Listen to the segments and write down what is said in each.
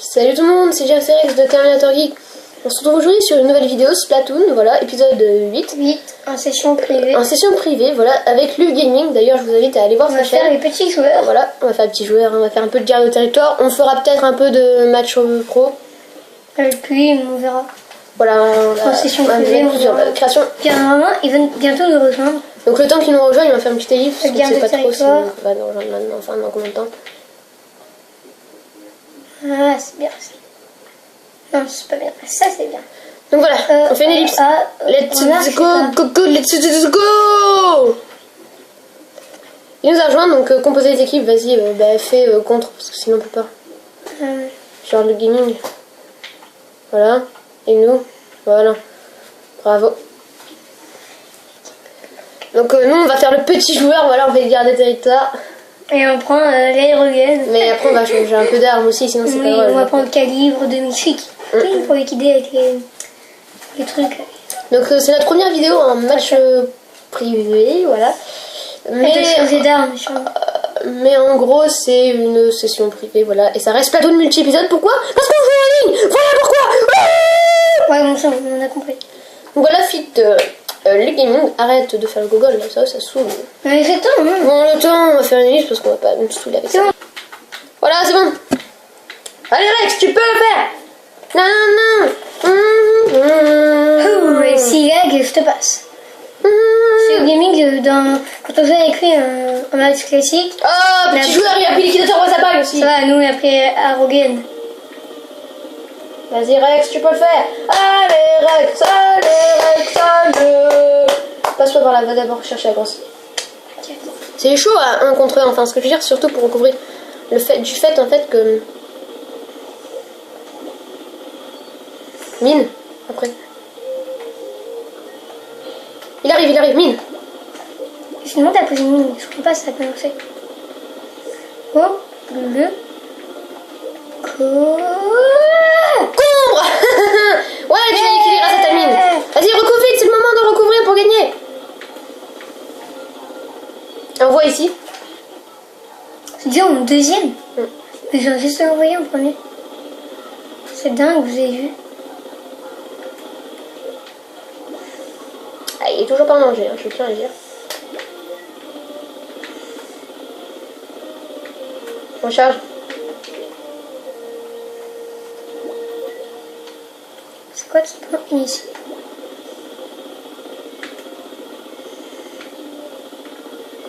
Salut tout le monde, c'est Jacerex de Terminator Geek. On se retrouve aujourd'hui sur une nouvelle vidéo Splatoon, voilà, épisode 8. 8, en session privée. En session privée, voilà, avec Luv Gaming. D'ailleurs, je vous invite à aller voir sa chaîne. On va faire les petits joueurs. Voilà, on va faire les petits joueurs, on va faire un peu de guerre de territoire. On fera peut-être un peu de match pro. Puis on verra. Voilà, en session privée, on sur verra. la création. Puis normalement, ils vont bientôt nous rejoindre. Donc le temps qu'ils nous rejoignent, on va faire une petite élite. Parce que Guerre c'est de pas trop si on territoire. va nous rejoindre maintenant, enfin dans combien de temps. Ah, c'est bien ça. Non, c'est pas bien. Ça, c'est bien. Donc voilà, on fait une ellipse. Let's go. Il nous a rejoint, donc composer les équipes, vas-y, fais contre, parce que sinon on peut pas. Genre le gaming. Voilà, et nous, voilà. Bravo. Donc nous on va faire le petit joueur, voilà, on fait garder territoire. Et on prend l'aérogène. Mais après on va changer un peu d'armes aussi, sinon c'est pas drôle. On va prendre le calibre 2005 pour liquider avec les trucs. Donc c'est notre première vidéo en match privé, voilà. Mais en gros c'est une session privée, voilà. Et ça reste Splatoon multi-épisode, pourquoi? Parce qu'on joue en ligne. Voilà pourquoi. Ouais, bon ça on a compris. Donc voilà, fit le gaming, arrête de faire le Google, là, ça saoule. Mais c'est temps, hein. Bon, le temps, on va faire une liste parce qu'on va pas nous saouler avec ça. Bon. Voilà, c'est bon. Allez Rex, tu peux le faire. Non. Et si lag, je te passe. C'est le gaming quand on joue avec lui en match classique. Oh, petit joueur, il a pris liquidateur pour sa balle aussi. Ça va, nous on a pris Arrogen. Vas-y Rex, tu peux le faire. Allez Rex, allez. Passe-toi par là, va d'abord chercher la grosse. C'est chaud à 1 contre 1, enfin ce que je veux dire, surtout pour recouvrir le fait en fait que... Mine, après. Il arrive, mine. Je demande à poser une mine, je crois pas ça peut lancer. Oh, le... Combre. Ouais, tu l'as équilibré grâce à ta mine. Vas-y, recouvre vite, c'est le moment de recouvrir pour gagner. Envoie ici. C'est déjà mon deuxième. Mais j'ai juste envoyé en premier. C'est dingue, vous avez vu. Ah, il est toujours pas mangé, hein, je tiens à le dire. Recharge. C'est quoi qui prend ici?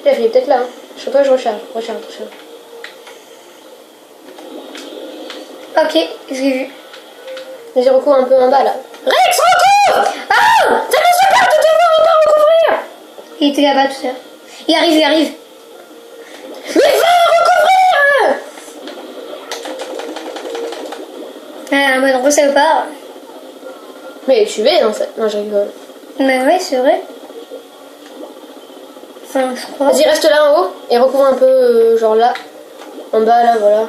Il a fini peut-être là. Hein. Je sais pas, je recharge. Ok, je l'ai vu. Vas-y, recouvre un peu en bas là. Rex, recouvre. Ah, ça fait super de te voir en bas recouvrir. Il était là-bas tout à l'heure. Il arrive. Mais va recouvrir. Ah, en mode gros salopard. Mais tu es dans cette... Non, je rigole. Mais ouais, c'est vrai. Enfin, je crois. Vas-y, reste là en haut et recouvre un peu, genre là. En bas là, voilà.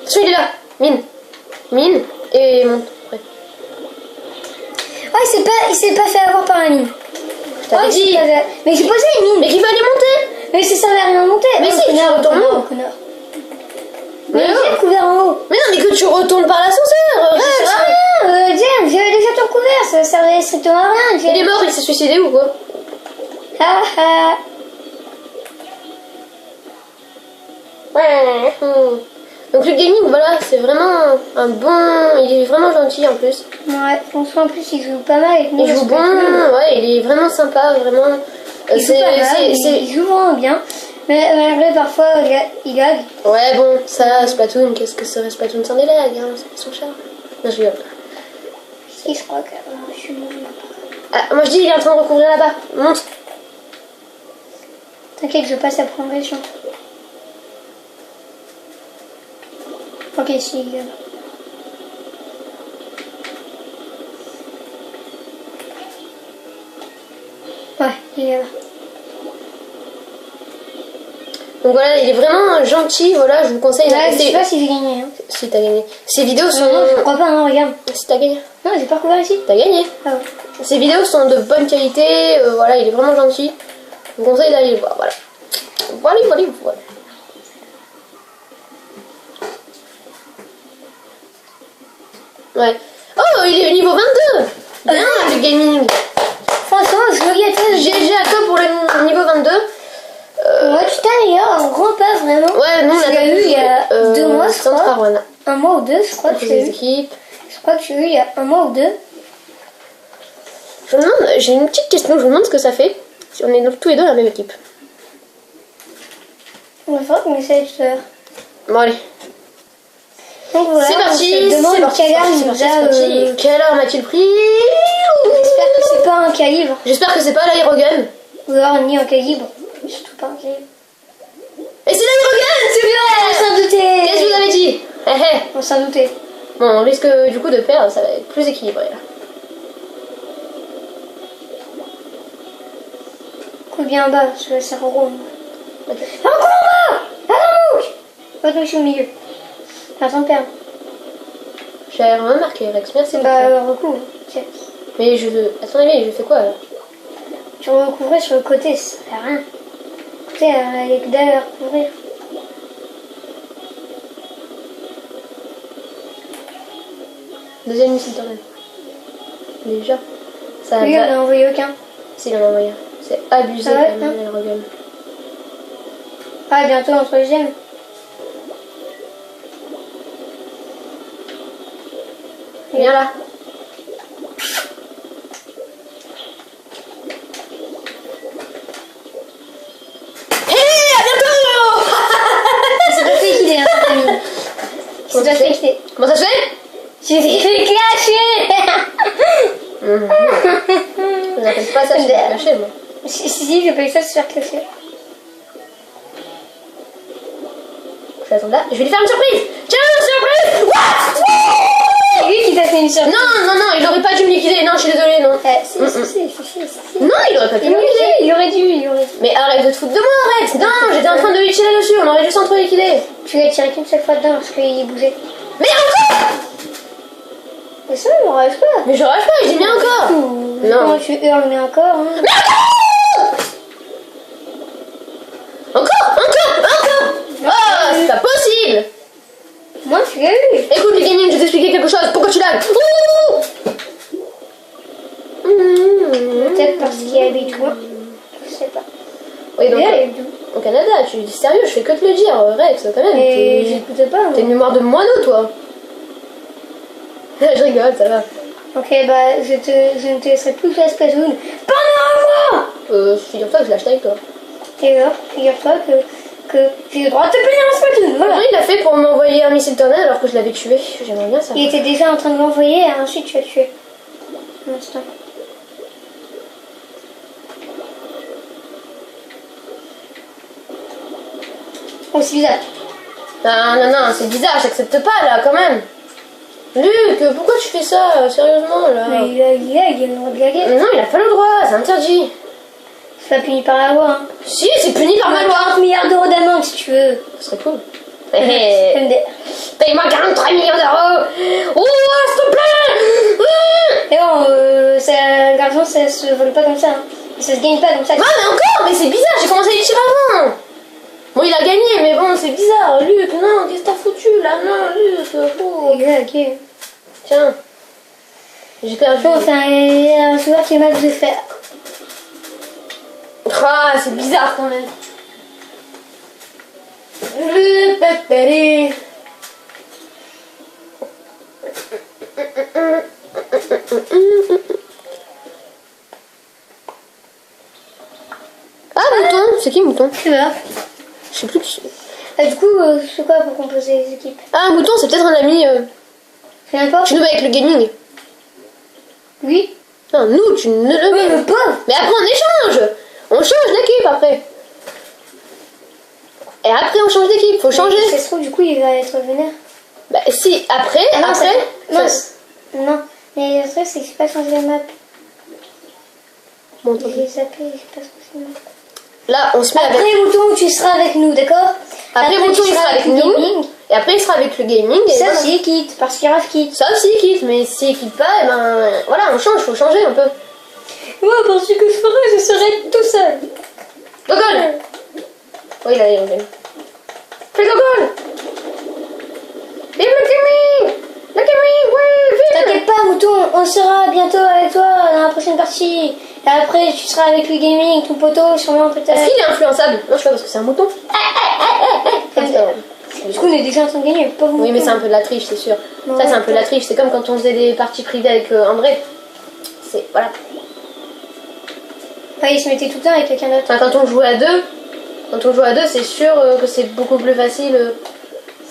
Attention, il est là. Mine et monte. Après. Oh, il s'est pas fait avoir par la mine. Je t'avais dit. Mais j'ai posé les mines. Mais qu'il fallait monter. Mais ça servait à rien monter. Mais si, tu retournes en haut. Mais j'ai couvert en haut. Mais non, mais que tu retournes par l'ascenseur. Ça sert à rien, James, j'avais déjà tout couvert, ça servait strictement à rien. Il est mort, il s'est suicidé ou quoi? Ah ah. Ouais. Donc le gaming, voilà, c'est vraiment un bon... Il est vraiment gentil en plus. Ouais, franchement, en plus, il joue pas mal avec nous. Il joue bon, ouais, il est vraiment sympa, vraiment... Il joue pas mal, il joue vraiment bien. Mais malgré parfois, il lag. Ouais, bon, ça, Splatoon, qu'est-ce que serait Splatoon sans des lags, hein, c'est son charme. Non, je rigole. Si, je crois que je suis mort. Ah, moi je dis, il est en train de recouvrir là-bas. Monte. T'inquiète, je passe la progression. Ok, si, il est là. Ouais, il est là. Donc voilà, il est vraiment gentil, voilà, je vous conseille. Ouais, je sais pas si j'ai gagné. Hein. Si t'as gagné. Ces vidéos sont... Non, je crois pas, hein, regarde. Si t'as gagné. Non, j'ai pas couvert ici. T'as gagné. Ah ouais. Ces vidéos sont de bonne qualité, voilà, il est vraiment gentil. Je vous conseille d'aller le voir, voilà. Voilà. Ouais. Oh, il est niveau 22. Bien, le gaming. Franchement, je regrette. GG à toi pour le niveau 22. Moi, putain, il y a un grand pas vraiment. Ouais, nous on Je l'ai eu il y a 2 mois, je crois. Un mois ou 2, je crois que je l'ai eu. Je crois que je l'ai eu il y a 1 mois ou 2. Je me demande, j'ai une petite question, je me demande ce que ça fait si on est tous les deux dans la même équipe. On va voir comment ça va tout à l'heure. Bon, allez. Donc voilà, c'est parti, on se demande quelle heure il nous a. Quelle heure m'a-t-il pris? J'espère que c'est pas un calibre. J'espère que c'est pas l'aérogun. Ou alors ni un calibre. Surtout pas un calibre. Et c'est l'aérogun, c'est vrai. On s'en doutait. Qu'est-ce que je vous avais dit? On s'en doutait. Bon, on risque du coup de perdre, ça va être plus équilibré là. Coup bien bas, parce que ça rond. Ok. Encore en bas. Attends, moi je suis au milieu. Attends de perdre. J'ai rien remarqué, Rex, merci beaucoup. Bah, recouvre. Tiens. Mais je veux. À ton avis, je fais quoi là? Tu recouvrais sur le côté, ça fait rien. Tu sais, il y a que d'aller à recouvrir. Deuxième missile tornade. Déjà. Ça Lui, on va. n'a envoyé aucun. Si, il en a envoyé un. C'est abusé Ah ouais, quand même, l'aérogun. Ah, bientôt entre les gemmes. Viens là. C'est pas fait qu'il est, hein, Camille. C'est pas fait qu'il est. Comment ça se fait? J'ai fait clasher. Je n'appelle pas ça se faire clasher, moi. Si, j'ai pas eu ça se faire clasher. Je vais attendre là. Je vais lui faire une surprise. Tiens, une surprise. What? C'est lui qui t'a fait une surprise. Non, il aurait pas dû me liquider. Non, je suis désolée, non. Si. Non, il aurait pas pu me liquider. Il aurait dû. Mais arrête de te foutre de moi, Rex. Non, j'étais en train de lui tirer dessus. On aurait dû s'entre-liquider. Tu l'as tiré qu'une seule fois dedans parce qu'il bougeait. Mais encore. Mais ça, il m'enrage pas. Mais je rage pas, je dis bien encore. Non. Comment tu hurles, mais encore, hein. Mais encore. Oh, c'est pas possible. Moi, tu l'as eu. Écoute, les gaming, je vais t'expliquer quelque chose. Pourquoi tu lags? Peut-être parce qu'il y a des trous. Je sais pas. Oui, donc, Et au Canada, tu dis sérieux, je fais que te le dire, Rex, quand même. j'écoute pas. T'as une mémoire de moineau, toi. Je rigole, ça va. Ok, bah, je ne te laisserai plus faire Splatoon pendant un mois. Figure-toi que je l'ai acheté avec toi. Et alors, figure-toi que j'ai le droit de te payer un Splatoon. Voilà. Comment il a fait pour m'envoyer un missile tornade alors que je l'avais tué? J'aimerais bien savoir. Il était déjà en train de l'envoyer et ensuite tu l'as tué. Un instant. Oh, c'est bizarre. Non, c'est bizarre, j'accepte pas là, quand même. Luc, pourquoi tu fais ça, sérieusement là? Mais il a le droit de gaguer. Non, il a pas le droit, c'est interdit. C'est pas puni par la loi. Hein. Si, c'est puni par ma loi. 40 milliards d'euros d'amende si tu veux. Ce serait cool. Paye-moi 43 millions d'euros. Oh, s'il te plaît. Et bon, l'argent ça se vole pas comme ça. Hein. Ça se gagne pas comme ça. Non, mais encore, mais c'est bizarre, j'ai commencé à y tirer avant. Bon, il a gagné, mais bon, c'est bizarre. Luc, non, qu'est-ce que t'as foutu là? Non, Luc, oh. Ok. Tiens, j'ai perdu. Bon, c'est un joueur qui est mal de faire. Ah, c'est bizarre quand même. Le pépéré. Ah, Mouton, c'est qui Mouton? C'est vrai. Je sais plus qui c'est. Du coup, c'est quoi pour composer les équipes? Ah, Mouton, c'est peut-être un ami. C'est n'importe. Tu nous avec le gaming. Oui. Non, nous, tu ne le Oui, le pauvre. Mais après, on échange. On change d'équipe après. Et après, on change d'équipe. Faut changer. Ça se trouve, du coup, il va être vénère. Bah, si, après, Ah non, après. Non. Mais le truc, c'est que j'ai pas changé la map. Bon, tant pis. J'ai zappé, j'ai pas changé la map. Là, on se met avec. Après, Mouton, tu seras avec nous, d'accord? Après, Mouton, il sera avec le nous. gaming. Et après, il sera avec le gaming. Et Sauf voilà. s'il quitte, parce qu'il reste quitte. Sauf s'il quitte. Mais s'il quitte pas, eh ben. Voilà, on change. Faut changer un peu. Moi, parce que je ferai, je serai tout seul. Gogol. Oui, il a dit, on gagne. Fais Gogol. Vive le gaming. Le gaming, oui, vive T'inquiète pas, mouton, on sera bientôt avec toi dans la prochaine partie. Et après, tu seras avec le gaming, ton poteau, sûrement peut-être. Est-ce qu'il est influençable? Non, je sais pas parce que c'est un mouton. Du coup, on est déjà en train de gagner, pas vous. Oui, mais c'est un peu de la triche, c'est sûr. Non, Ça, c'est un peu de la triche. C'est comme quand on faisait des parties privées avec André. C'est. Voilà. Ah, il se mettait tout le temps avec quelqu'un d'autre. Enfin, quand on jouait à deux, c'est sûr que c'est beaucoup plus facile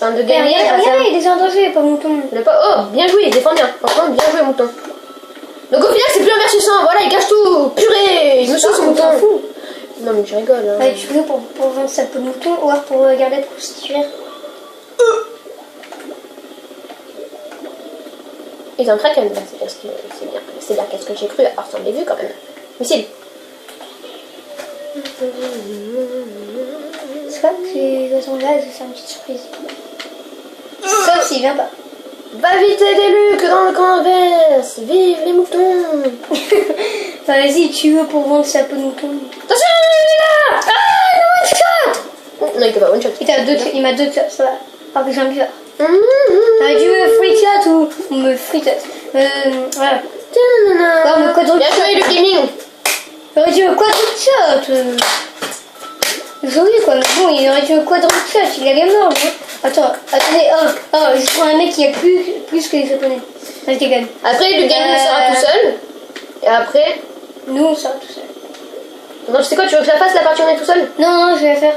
de gagner. Regarde, il est déjà en danger, pas mouton. Oh, bien joué, il défend bien. Franchement, bien joué, mouton. Donc au final, c'est plus 1 versus 1. Voilà, il cache tout. Purée, il me saoule ce mouton. Non, mais je rigole. Hein. Ouais, tu veux pour vendre sa peau de mouton ou alors pour garder pour prostituer. Ils ont traqué, c'est bien. C'est bien qu'est-ce que j'ai cru. Alors, ça me l'ai vu quand même. Missile. C'est quoi? Tu vas t'en là, je vais faire une petite surprise. Sauf s'il vient pas. Va vite aider Luc dans le camp inverse. Vive les moutons. Bah vas-y, tu veux pour vendre sa peau de mouton. Attention, il est là. Ah, le one shot. Non, il peut pas one shot. Il m'a 2 shots, ça va. Alors que j'ai un buveur. T'aurais dû me free shot ou me free shot. Voilà. Non, me quadruple bien joué le gaming. J'aurais dû me quadruple shot. Joli quoi, mais bon, il aurait dû me quadruple shot, il est mort. Attends, attendez, je prends un mec qui a plus que les japonais. Je déconne. Après, le gaming sera tout seul. Et après, nous on sera tout seul. non, tu sais quoi, tu veux que je la fasse la partie où on est tout seul? Non, je vais la faire.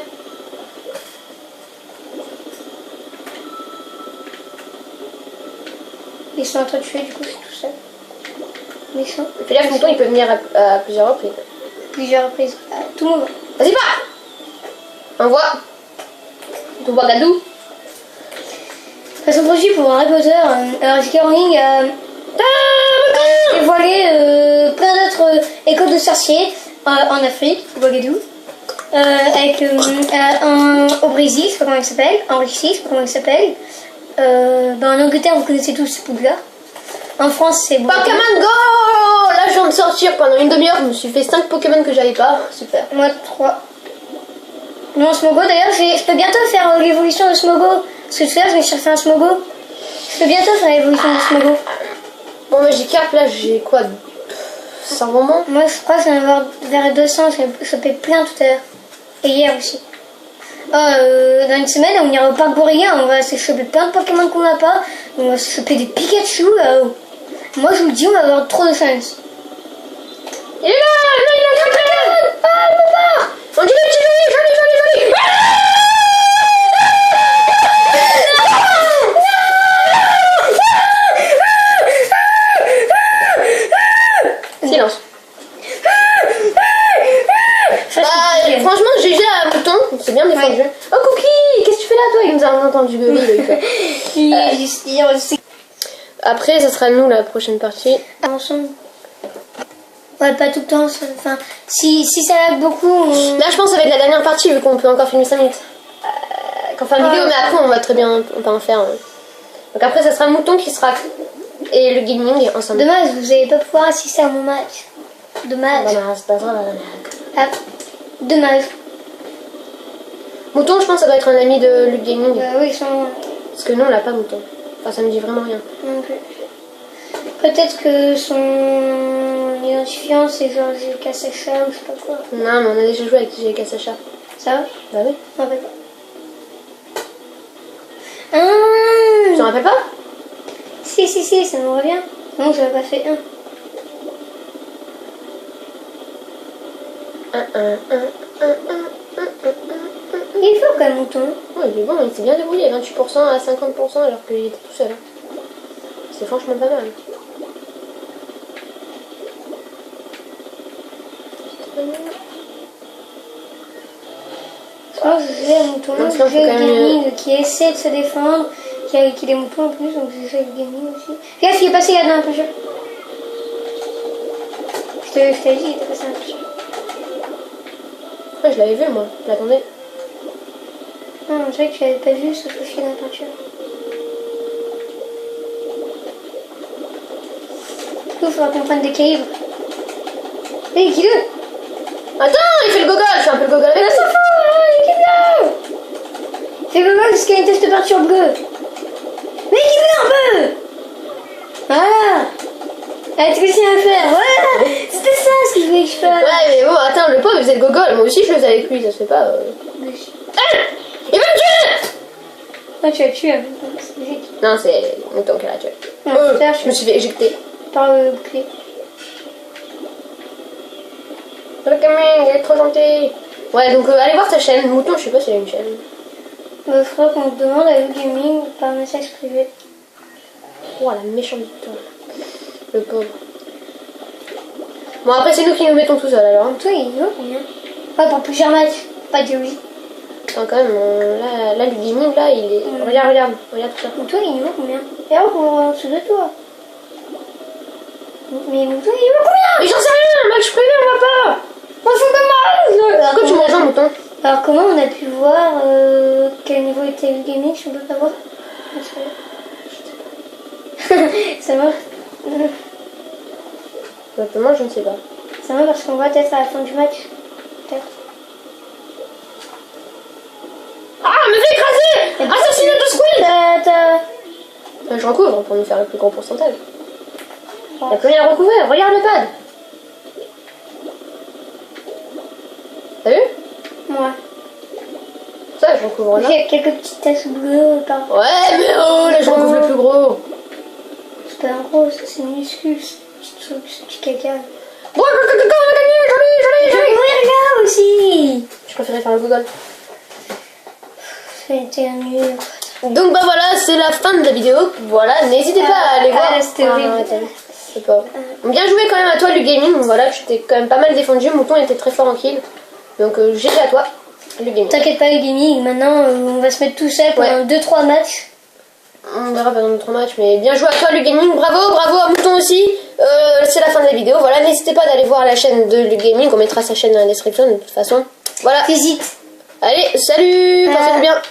Ils sont en train de tuer, du coup, je suis tout seul. Méchant. Fais gaffe, le mouton, il peut venir à plusieurs reprises. Plusieurs reprises. À tout moment. Vas-y, pas. Envoie. Tu vois Gadou. Façon produit pour Harry Potter. Alors, J.K. Rowling a dévoilé plein d'autres écoles de sorciers en Afrique, Ouagadougou. Avec au Brésil, je sais pas comment il s'appelle. En Russie, je sais pas comment il s'appelle. En Angleterre, vous connaissez tous Poudlard. En France, c'est Pokémon Go. Là, je viens de sortir pendant une demi-heure. Je me suis fait 5 Pokémon que j'avais pas. Super. Moi, 3. Non, Smogo, d'ailleurs, je peux bientôt faire l'évolution de Smogo. Parce que tout à l'heure, je me suis refait un Smogo. Je peux bientôt faire l'évolution de Smogo. Bon, Magic Carp, là, j'ai quoi 100 moments. Moi, je crois que j'en ai avoir vers 200. J'ai chopé plein tout à l'heure. Et hier aussi. Dans une semaine, on ira au parc Boréga. On va se choper plein de Pokémon qu'on n'a pas. On va se choper des Pikachu. Moi, je vous le dis, on va avoir trop de chance. Il est là. Il est là. Ah, il me part. On dit joli. Silence. Franchement, GG à Mouton, c'est bien défendu. Ouais. Oh Cookie, qu'est-ce que tu fais là toi? Il nous a entendu gueuler. Après, ça sera nous la prochaine partie. Ensemble. Ouais, pas tout le temps. Enfin, si ça lag beaucoup. Là, je pense que ça va être la dernière partie vu qu'on peut encore filmer 5 minutes. Qu'on fait une vidéo, mais après, on va très bien en faire. Donc après, ça sera Mouton qui sera et le gaming ensemble. Dommage, vous n'allez pas pouvoir assister à mon match. Dommage. Bah, c'est pas grave. Ah, dommage. Mouton, je pense que ça doit être un ami de Luc Gaming. Oui, ils sont. Parce que nous, on l'a pas Mouton. Enfin, ça me dit vraiment rien. Non plus. Peut-être que son identifiant c'est genre GK Sacha ou je sais pas quoi. Non, mais on a déjà joué avec GK Sacha. Ça va? Bah oui. Je m'en rappelle pas. Tu t'en rappelles pas? Si, ça me revient. Non, je n'avais pas fait un. Il est fort quand même, Mouton. Ouais, il est bon, il s'est bien débrouillé, 28% à 50% alors qu'il était tout seul. C'est franchement pas mal. Je pense que j'ai un Mouton, j'ai le gaming qui essaie de se défendre, qui a des moutons en plus, donc j'ai le gaming aussi. Regarde, il est passé là-dedans un peu jeu. Je t'ai dit, il était passé un peu jeu. Ouais, je l'avais vu moi, je l'attendais. Non, je sais que tu l'avais pas vu, sauf que je suis dans la peinture. Du coup, il faudra qu'on prenne des calibres. Hé, Guido! Attends, il fait le gogol, je fais un peu le gogol avec ça. S'en fout, Guido! Fais le gogol jusqu'à une test de peinture bleue. Mais Guido un peu! Voilà! Ah, tu continues à faire. Ouais, c'était ça ce que je voulais que je fasse. Ouais, mais bon, attends, le pauvre il faisait le gogol. Moi aussi je le faisais avec lui, ça se fait pas. Ah, il va me tuer! Ah, tu l'as tué. C'est logique. Non, c'est Mouton qui l'a tué. Non, ça, Je me suis fait éjecter. par le bouclier. Le gaming, il est trop gentil. Ouais, donc allez voir ta chaîne. Mouton, je sais pas s'il a une chaîne. Il faudra qu'on te demande à Gaming par message privé. Oh, la méchante Mouton. Le pauvre. Bon, après, c'est nous qui nous mettons tout seul alors. Hein. Toi, il est combien? Pas pour plusieurs matchs, pas de oui. Attends, quand même, là, le gaming, là, il est. Regarde tout ça. Toi, il est combien? Et alors, en dessous de toi. Mais Mouton, il est combien? Mais j'en sais rien, match privé, on va pas. On fout comme moi. Pourquoi tu me rejoins, Mouton? Alors, comment on a pu voir quel niveau était le gaming si on peut pas voir? Ça va. Exactement, je ne sais pas. Ça va parce qu'on voit peut-être à la fin du match. Peut-être. Ah, me fait écraser! Assassinat de Squid! Je recouvre pour nous faire le plus gros pourcentage. Il n'y a plus rien à recouvrir, regarde le pad! T'as vu? Ouais. Ça, je recouvre là. Il y a quelques petites taches bleues par. Ouais, mais oh, là, je recouvre le plus gros. C'est pas un gros, ça c'est minuscule, c'est petit caca. Bon, on a gagné, joli! Oui, là aussi. Je préférais faire le Google. C'était nul. Donc bah voilà, c'est la fin de la vidéo. Voilà, n'hésitez pas à aller voir. C'était horrible. C'est pas. Bien joué quand même à toi, le gaming. Voilà, tu t'es quand même pas mal défendu. Mouton était très fort en kill. Donc GG à toi, le gaming. T'inquiète pas, le gaming. Maintenant, on va se mettre tout seul pendant 2-3 matchs. On verra pendant notre match, mais bien joué à toi, le gaming. Bravo à Mouton aussi. C'est la fin de la vidéo. Voilà, n'hésitez pas d'aller voir la chaîne de le gaming. On mettra sa chaîne dans la description de toute façon. Voilà. Visite. Allez, salut, portez-vous bien.